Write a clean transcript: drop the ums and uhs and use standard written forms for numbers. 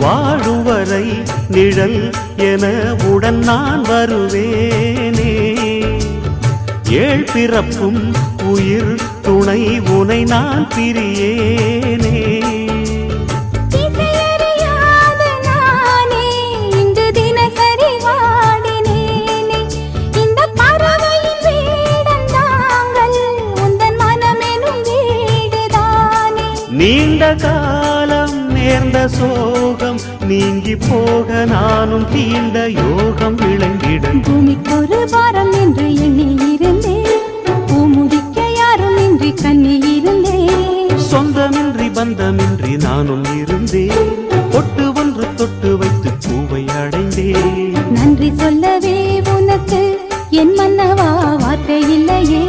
வாழும் வரை நிழல் என உடன் நான் வருவேனே. ஏழ் பிறப்பும் உயிர் துணை உனை நான் பிரியேனே. நீண்ட காலம் நேர்ந்த சோகம் நீங்கி போக நானும் தீண்ட யோகம் விளங்கிட. பூமிக்கொரு வாரம் என்று எண்ணி இருந்தேன், பூமுடிக்க யாரும் இன்றி கண்ணி இருந்தேன். சொந்தமின்றி பந்தமின்றி நானும் இருந்தேன், பொட்டு ஒன்று தொட்டு வைத்து பூவை அடைந்தேன். நன்றி சொல்லவே உனக்கு என் மன்னவா வார்த்தை இல்லையே.